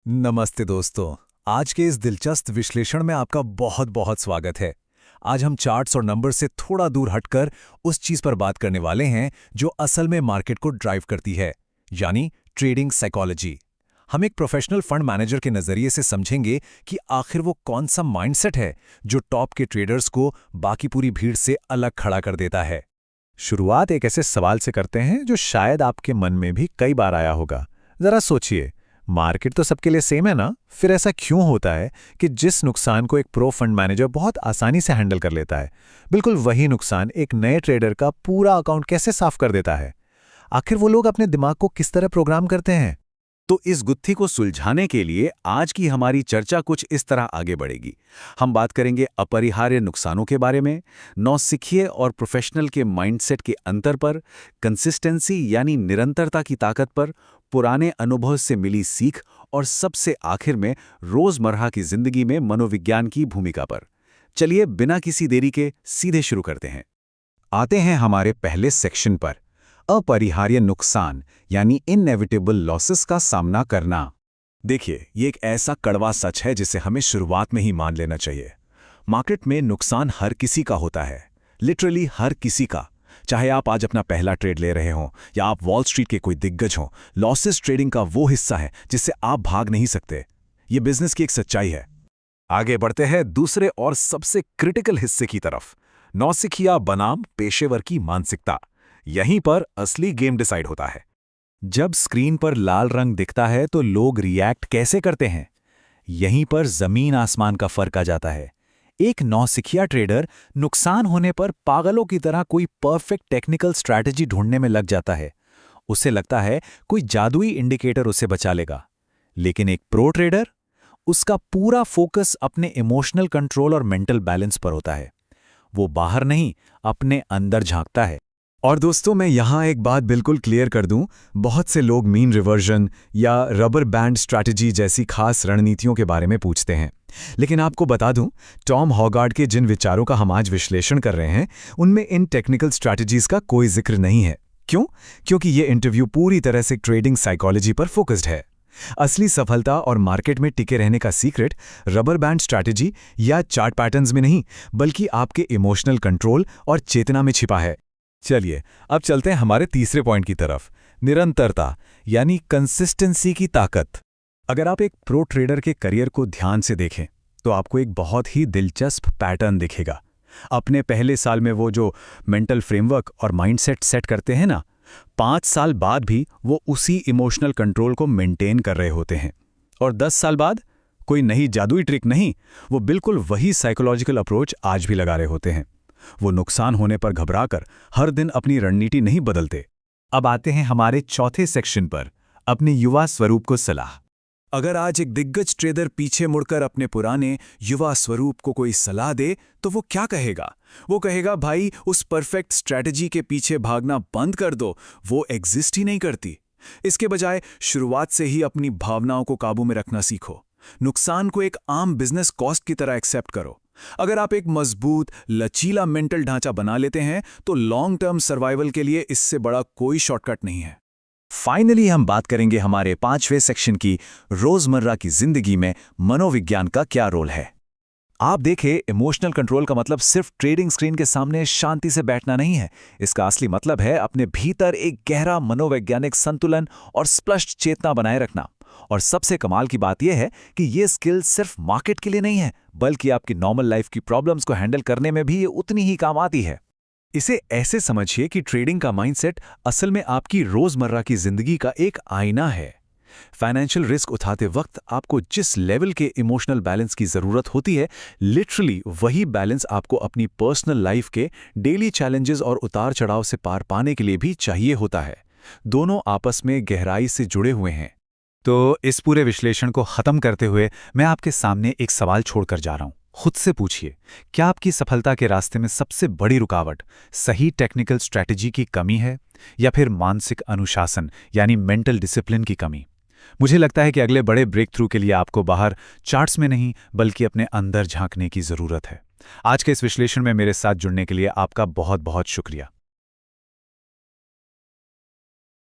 नमस्ते दोस्तों। आज के इस दिलचस्प विश्लेषण में आपका बहुत बहुत स्वागत है। आज हम चार्ट्स और नंबर से थोड़ा दूर हटकर उस चीज पर बात करने वाले हैं जो असल में मार्केट को ड्राइव करती है, यानी ट्रेडिंग साइकोलॉजी। हम एक प्रोफेशनल फंड मैनेजर के नजरिए से समझेंगे कि आखिर वो कौन सा माइंडसेट है जो टॉप के ट्रेडर्स को बाकी पूरी भीड़ से अलग खड़ा कर देता है। शुरुआत एक ऐसे सवाल से करते हैं जो शायद आपके मन में भी कई बार आया होगा। जरा सोचिए, मार्केट तो सबके लिए सेम है ना? फिर ऐसा क्यों होता है कि जिस नुकसान को एक प्रो फंड मैनेजर बहुत आसानी से हैंडल कर लेता है, बिल्कुल वही नुकसान एक नए ट्रेडर का पूरा अकाउंट कैसे साफ कर देता है? आखिर वो लोग अपने दिमाग को किस तरह प्रोग्राम करते हैं? तो इस गुत्थी को सुलझाने के लिए आज की हमारी चर्चा कुछ इस तरह आगे बढ़ेगी। हम बात करेंगे अपरिहार्य नुकसानों के बारे में, नौसिखिए और प्रोफेशनल के माइंडसेट के अंतर पर, कंसिस्टेंसी यानी निरंतरता की ताकत पर, पुराने अनुभव से मिली सीख और सबसे आखिर में रोजमर्रा की जिंदगी में मनोविज्ञान की भूमिका पर। चलिए बिना किसी देरी के सीधे शुरू करते हैं। आते हैं हमारे पहले सेक्शन पर, अपरिहार्य नुकसान यानी इनएविटेबल लॉसेस का सामना करना। देखिए, ये एक ऐसा कड़वा सच है जिसे हमें शुरुआत में ही मान लेना चाहिए। मार्केट में नुकसान हर किसी का होता है, लिटरली हर किसी का। चाहे आप आज अपना पहला ट्रेड ले रहे हों या आप वॉल स्ट्रीट के कोई दिग्गज हों, लॉसेस ट्रेडिंग का वो हिस्सा है जिससे आप भाग नहीं सकते। ये बिजनेस की एक सच्चाई है। आगे बढ़ते हैं दूसरे और सबसे क्रिटिकल हिस्से की तरफ, नौसिखिया बनाम पेशेवर की मानसिकता। यहीं पर असली गेम डिसाइड होता है। जब स्क्रीन पर लाल रंग दिखता है तो लोग रिएक्ट कैसे करते हैं? यहीं पर जमीन आसमान का फर्क आ जाता है। एक नौसिखिया ट्रेडर नुकसान होने पर पागलों की तरह कोई परफेक्ट टेक्निकल स्ट्रैटेजी ढूंढने में लग जाता है। उसे लगता है कोई जादुई इंडिकेटर उसे बचा लेगा। लेकिन एक प्रो ट्रेडर, उसका पूरा फोकस अपने इमोशनल कंट्रोल और मेंटल बैलेंस पर होता है। वो बाहर नहीं, अपने अंदर झांकता है। और दोस्तों, मैं यहाँ एक बात बिल्कुल क्लियर कर दूं, बहुत से लोग मीन रिवर्जन या रबर बैंड स्ट्रैटेजी जैसी खास रणनीतियों के बारे में पूछते हैं। लेकिन आपको बता दूं, टॉम हॉगार्ड के जिन विचारों का हम आज विश्लेषण कर रहे हैं, उनमें इन टेक्निकल स्ट्रैटेजीज का कोई जिक्र नहीं है। क्यों? क्योंकि ये इंटरव्यू पूरी तरह से ट्रेडिंग साइकोलॉजी पर फोकस्ड है। असली सफलता और मार्केट में टिके रहने का सीक्रेट रबर बैंड स्ट्रैटेजी या चार्ट पैटर्न्स में नहीं, बल्कि आपके इमोशनल कंट्रोल और चेतना में छिपा है। चलिए, अब चलते हैं हमारे तीसरे पॉइंट की तरफ, निरंतरता यानी कंसिस्टेंसी की ताकत। अगर आप एक प्रो ट्रेडर के करियर को ध्यान से देखें तो आपको एक बहुत ही दिलचस्प पैटर्न दिखेगा। अपने पहले साल में वो जो मेंटल फ्रेमवर्क और माइंडसेट सेट करते हैं ना, 5 साल बाद भी वो उसी इमोशनल कंट्रोल को मेंटेन कर रहे होते हैं। और 10 साल बाद कोई नई जादुई ट्रिक नहीं, वो बिल्कुल वही साइकोलॉजिकल अप्रोच आज भी लगा रहे होते हैं। वो नुकसान होने पर घबराकर हर दिन अपनी रणनीति नहीं बदलते। अब आते हैं हमारे चौथे सेक्शन पर, अपने युवा स्वरूप को सलाह। अगर आज एक दिग्गज ट्रेडर पीछे मुड़कर अपने पुराने युवा स्वरूप को कोई सलाह दे तो वो क्या कहेगा? वो कहेगा, भाई उस परफेक्ट स्ट्रैटेजी के पीछे भागना बंद कर दो, वो एग्जिस्ट ही नहीं करती। इसके बजाय शुरुआत से ही अपनी भावनाओं को काबू में रखना सीखो। नुकसान को एक आम बिजनेस कॉस्ट की तरह एक्सेप्ट करो। अगर आप एक मजबूत लचीला मेंटल ढांचा बना लेते हैं तो लॉन्ग टर्म सर्वाइवल के लिए इससे बड़ा कोई शॉर्टकट नहीं है। फाइनली हम बात करेंगे हमारे 5वें सेक्शन की, रोजमर्रा की जिंदगी में मनोविज्ञान का क्या रोल है। आप देखें, इमोशनल कंट्रोल का मतलब सिर्फ ट्रेडिंग स्क्रीन के सामने शांति से बैठना नहीं है। इसका असली मतलब है अपने भीतर एक गहरा मनोवैज्ञानिक संतुलन और स्पष्ट चेतना बनाए रखना। और सबसे कमाल की बात यह है कि ये स्किल सिर्फ मार्केट के लिए नहीं है, बल्कि आपकी नॉर्मल लाइफ की प्रॉब्लम्स को हैंडल करने में भी ये उतनी ही काम आती है। इसे ऐसे समझिए कि ट्रेडिंग का माइंडसेट असल में आपकी रोजमर्रा की जिंदगी का एक आईना है। फाइनेंशियल रिस्क उठाते वक्त आपको जिस लेवल के इमोशनल बैलेंस की जरूरत होती है, लिटरली वही बैलेंस आपको अपनी पर्सनल लाइफ के डेली चैलेंजेस और उतार चढ़ाव से पार पाने के लिए भी चाहिए होता है। दोनों आपस में गहराई से जुड़े हुए हैं। तो इस पूरे विश्लेषण को खत्म करते हुए मैं आपके सामने एक सवाल छोड़कर जा रहा हूं। खुद से पूछिए, क्या आपकी सफलता के रास्ते में सबसे बड़ी रुकावट सही टेक्निकल स्ट्रैटेजी की कमी है या फिर मानसिक अनुशासन यानी मेंटल डिसिप्लिन की कमी? मुझे लगता है कि अगले बड़े ब्रेक थ्रू के लिए आपको बाहर चार्ट्स में नहीं, बल्कि अपने अंदर झांकने की जरूरत है। आज के इस विश्लेषण में मेरे साथ जुड़ने के लिए आपका बहुत बहुत शुक्रिया।